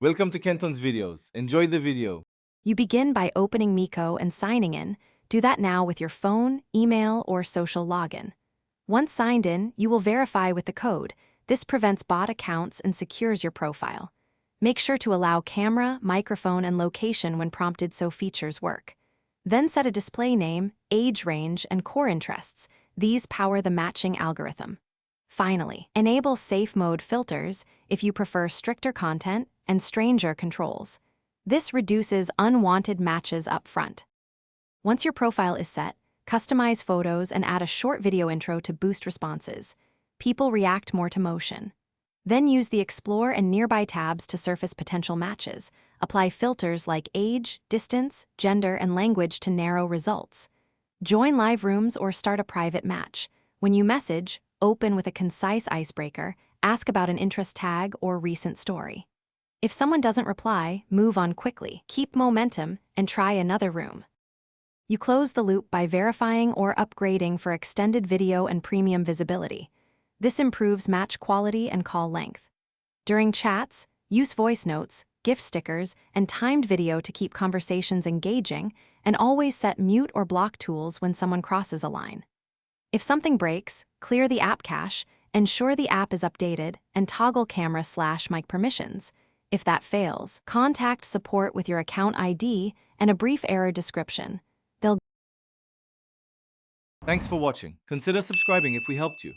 Welcome to Kenton's videos. Enjoy the video. You begin by opening Mico and signing in. Do that now with your phone, email, or social login. Once signed in, you will verify with the code. This prevents bot accounts and secures your profile. Make sure to allow camera, microphone, and location when prompted so features work. Then set a display name, age range, and core interests. These power the matching algorithm. Finally, enable safe mode filters if you prefer stricter content and stranger controls. This reduces unwanted matches up front. Once your profile is set, customize photos and add a short video intro to boost responses. People react more to motion. Then use the Explore and Nearby tabs to surface potential matches. Apply filters like age, distance, gender, and language to narrow results. Join live rooms or start a private match. When you message, open with a concise icebreaker, ask about an interest tag or recent story. If someone doesn't reply, move on quickly, keep momentum, and try another room. You close the loop by verifying or upgrading for extended video and premium visibility. This improves match quality and call length. During chats, use voice notes, GIF stickers, and timed video to keep conversations engaging, and always set mute or block tools when someone crosses a line. If something breaks, clear the app cache, ensure the app is updated, and toggle camera/mic permissions. If that fails, contact support with your account ID and a brief error description. Thanks for watching. Consider subscribing if we helped you.